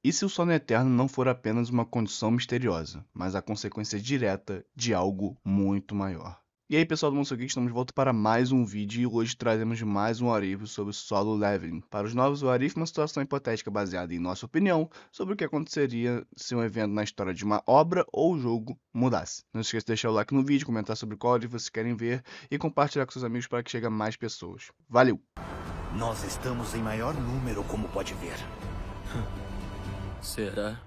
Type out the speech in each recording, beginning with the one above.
E se o sono eterno não for apenas uma condição misteriosa, mas a consequência direta de algo muito maior? E aí, pessoal do Monster Geek, estamos de volta para mais um vídeo e hoje trazemos mais um What If sobre Solo Leveling. Para os novos What If, uma situação hipotética baseada em nossa opinião sobre o que aconteceria se um evento na história de uma obra ou jogo mudasse. Não se esqueça de deixar o like no vídeo, comentar sobre qual What If vocês querem ver e compartilhar com seus amigos para que chegue a mais pessoas. Valeu! Nós estamos em maior número, como pode ver. Será?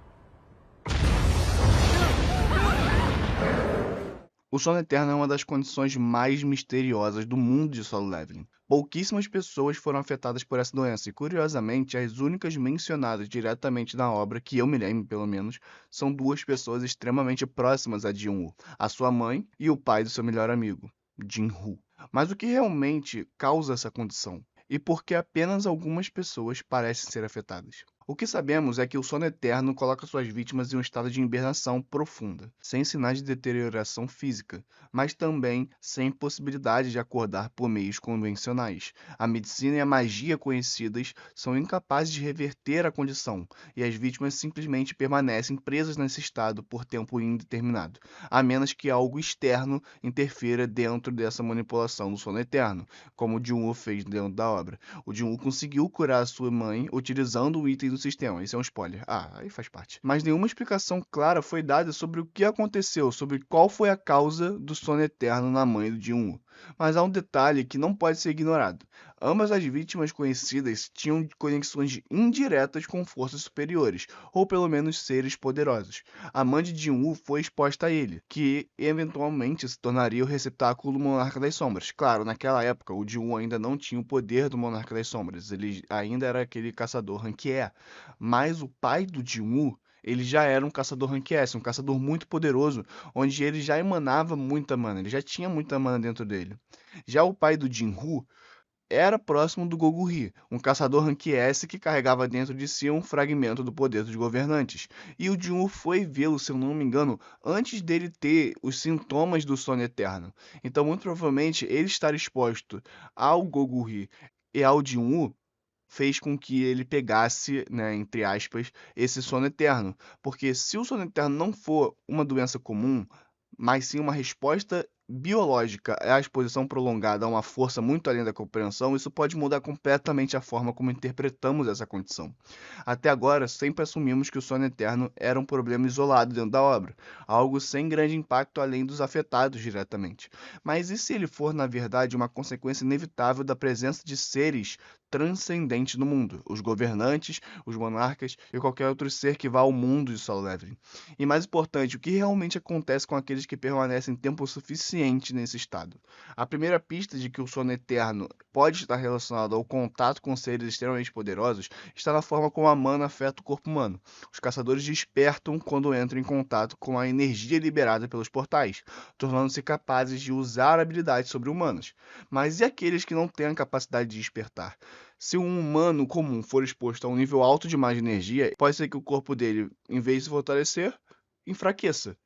O sono eterno é uma das condições mais misteriosas do mundo de Solo Leveling. Pouquíssimas pessoas foram afetadas por essa doença e, curiosamente, as únicas mencionadas diretamente na obra, que eu me lembro pelo menos, são duas pessoas extremamente próximas a Jin-woo, a sua mãe e o pai do seu melhor amigo, Jin-woo. Mas o que realmente causa essa condição? E por que apenas algumas pessoas parecem ser afetadas? O que sabemos é que o sono eterno coloca suas vítimas em um estado de hibernação profunda, sem sinais de deterioração física, mas também sem possibilidade de acordar por meios convencionais. A medicina e a magia conhecidas são incapazes de reverter a condição, e as vítimas simplesmente permanecem presas nesse estado por tempo indeterminado, a menos que algo externo interfira dentro dessa manipulação do sono eterno, como o Jun-woo fez dentro da obra. O Jun-woo conseguiu curar a sua mãe utilizando o item do sistema. Isso é um spoiler. Aí faz parte. Mas nenhuma explicação clara foi dada sobre o que aconteceu, sobre qual foi a causa do sono eterno na mãe do Jin-woo. Mas há um detalhe que não pode ser ignorado. Ambas as vítimas conhecidas tinham conexões indiretas com forças superiores, ou pelo menos seres poderosos. A mãe de Jin-woo foi exposta a ele, que eventualmente se tornaria o receptáculo do Monarca das Sombras. Claro, naquela época, o Jin-woo ainda não tinha o poder do Monarca das Sombras, ele ainda era aquele caçador rank E. Mas o pai do Jin-woo, ele já era um caçador rank S, um caçador muito poderoso, onde ele já emanava muita mana, ele já tinha muita mana dentro dele. Já o pai do Jin-woo era próximo do Gogury, um caçador rank S que carregava dentro de si um fragmento do poder dos governantes. E o Jin-woo foi vê-lo, se eu não me engano, antes dele ter os sintomas do sono eterno. Então, muito provavelmente, ele estar exposto ao Gogury e ao Jin-woo fez com que ele pegasse, né, entre aspas, esse sono eterno. Porque se o sono eterno não for uma doença comum, mas sim uma resposta biológica à exposição prolongada a uma força muito além da compreensão, isso pode mudar completamente a forma como interpretamos essa condição. Até agora, sempre assumimos que o sono eterno era um problema isolado dentro da obra, algo sem grande impacto além dos afetados diretamente. Mas e se ele for, na verdade, uma consequência inevitável da presença de seres transcendentes no mundo, os governantes, os monarcas e qualquer outro ser que vá ao mundo de Solo Leveling? E mais importante, o que realmente acontece com aqueles que permanecem tempo suficiente nesse estado? A primeira pista de que o sono eterno pode estar relacionado ao contato com seres extremamente poderosos está na forma como a mana afeta o corpo humano. Os caçadores despertam quando entram em contato com a energia liberada pelos portais, tornando-se capazes de usar habilidades sobre-humanas. Mas e aqueles que não têm a capacidade de despertar? Se um humano comum for exposto a um nível alto de má energia, pode ser que o corpo dele, em vez de se fortalecer, enfraqueça.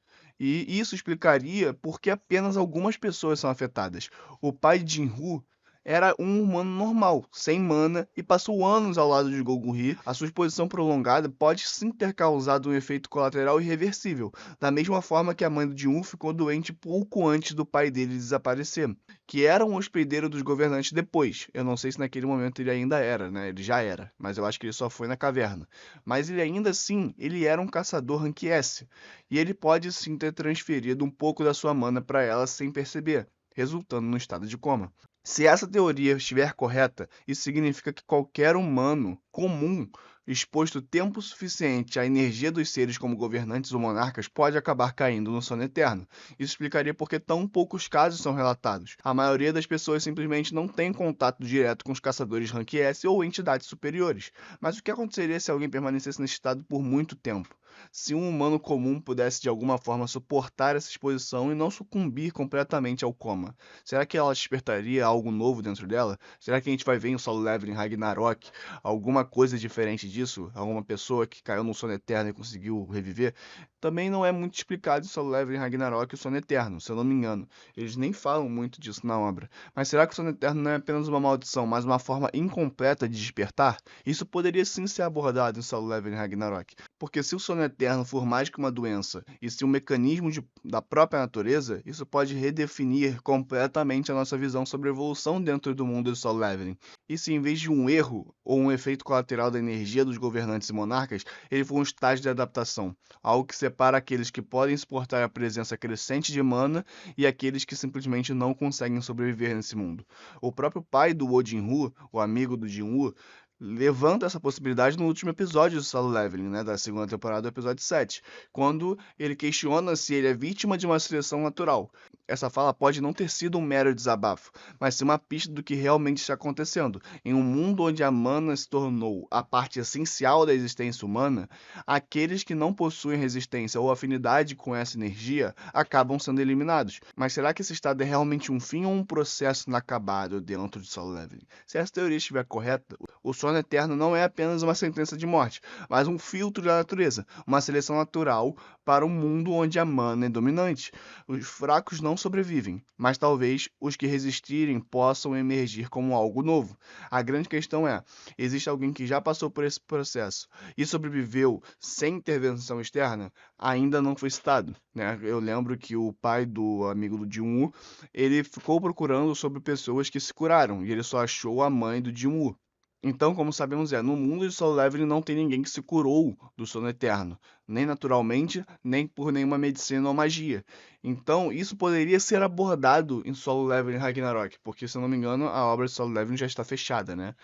E isso explicaria por que apenas algumas pessoas são afetadas. O pai de Jinru era um humano normal, sem mana, e passou anos ao lado de Gogury. A sua exposição prolongada pode sim ter causado um efeito colateral irreversível, da mesma forma que a mãe do Jinwoo ficou doente pouco antes do pai dele desaparecer, que era um hospedeiro dos governantes depois. Eu não sei se naquele momento ele ainda era, né? Ele já era, mas eu acho que ele só foi na caverna. Mas ele ainda assim, ele era um caçador rank S, e ele pode sim ter transferido um pouco da sua mana para ela sem perceber, resultando no estado de coma. Se essa teoria estiver correta, isso significa que qualquer humano comum exposto tempo suficiente à energia dos seres como governantes ou monarcas pode acabar caindo no sono eterno. Isso explicaria por que tão poucos casos são relatados. A maioria das pessoas simplesmente não tem contato direto com os caçadores rank S ou entidades superiores. Mas o que aconteceria se alguém permanecesse nesse estado por muito tempo? Se um humano comum pudesse de alguma forma suportar essa exposição e não sucumbir completamente ao coma, será que ela despertaria algo novo dentro dela? Será que a gente vai ver em Solo Leveling Ragnarok alguma coisa diferente disso? Alguma pessoa que caiu no sono eterno e conseguiu reviver? Também não é muito explicado em Solo Leveling Ragnarok o sono eterno, se eu não me engano. Eles nem falam muito disso na obra. Mas será que o sono eterno não é apenas uma maldição, mas uma forma incompleta de despertar? Isso poderia sim ser abordado em Solo Leveling Ragnarok. Porque se o sono eterno for mais que uma doença, e se um mecanismo da própria natureza, isso pode redefinir completamente a nossa visão sobre a evolução dentro do mundo do Solo Leveling. E se em vez de um erro ou um efeito colateral da energia dos governantes e monarcas, ele for um estágio de adaptação, algo que separa aqueles que podem suportar a presença crescente de mana e aqueles que simplesmente não conseguem sobreviver nesse mundo. O próprio pai do Odin-Hu, o amigo do Jin-Woo, levanta essa possibilidade no último episódio do Solo Leveling, né, da segunda temporada, do episódio 7, quando ele questiona se ele é vítima de uma seleção natural. Essa fala pode não ter sido um mero desabafo, mas sim uma pista do que realmente está acontecendo. Em um mundo onde a mana se tornou a parte essencial da existência humana, aqueles que não possuem resistência ou afinidade com essa energia acabam sendo eliminados. Mas será que esse estado é realmente um fim ou um processo inacabado dentro de Solo Leveling? Se essa teoria estiver correta, o sono eterno não é apenas uma sentença de morte, mas um filtro da natureza, uma seleção natural para um mundo onde a mana é dominante. Os fracos não sobrevivem, mas talvez os que resistirem possam emergir como algo novo. A grande questão é: existe alguém que já passou por esse processo e sobreviveu sem intervenção externa? Ainda não foi citado, né? Eu lembro que o pai do amigo do Jin-Woo, ele ficou procurando sobre pessoas que se curaram e ele só achou a mãe do Jin-Woo. Então, como sabemos, no mundo de Solo Leveling não tem ninguém que se curou do sono eterno, nem naturalmente, nem por nenhuma medicina ou magia. Então, isso poderia ser abordado em Solo Leveling Ragnarok, porque, se eu não me engano, a obra de Solo Leveling já está fechada, né?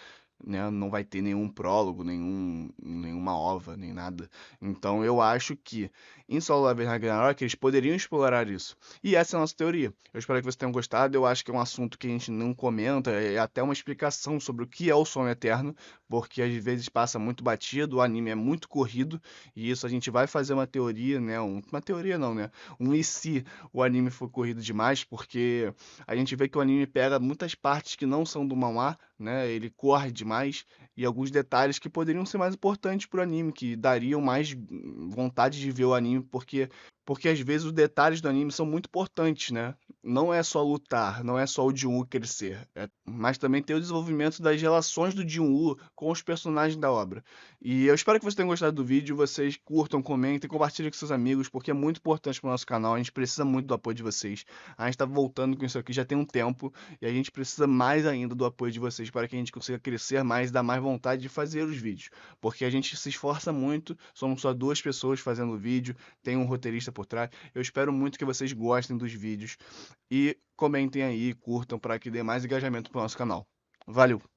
Não vai ter nenhum prólogo, nenhuma ova, nem nada. Então eu acho que em Solo Leveling Ragnarok eles poderiam explorar isso. E essa é a nossa teoria. Eu espero que vocês tenham gostado. Eu acho que é um assunto que a gente não comenta, é até uma explicação sobre o que é o sono eterno, porque às vezes passa muito batido, o anime é muito corrido, e isso a gente vai fazer uma teoria, né? Uma teoria não, né? Um e se o anime for corrido demais, porque a gente vê que o anime pega muitas partes que não são do manhwa, né? Ele corre demais e alguns detalhes que poderiam ser mais importantes para o anime, que dariam mais vontade de ver o anime, porque às vezes os detalhes do anime são muito importantes, né? Não é só lutar, não é só o Jin-Woo crescer, mas também ter o desenvolvimento das relações do Jin-Woo com os personagens da obra. E eu espero que vocês tenham gostado do vídeo, vocês curtam, comentem, compartilhem com seus amigos, porque é muito importante para o nosso canal, a gente precisa muito do apoio de vocês. A gente está voltando com isso aqui já tem um tempo, e a gente precisa mais ainda do apoio de vocês para que a gente consiga crescer mais e dar mais vontade de fazer os vídeos. Porque a gente se esforça muito, somos só duas pessoas fazendo o vídeo, tem um roteirista por trás. Eu espero muito que vocês gostem dos vídeos e comentem aí, curtam para que dê mais engajamento para o nosso canal. Valeu!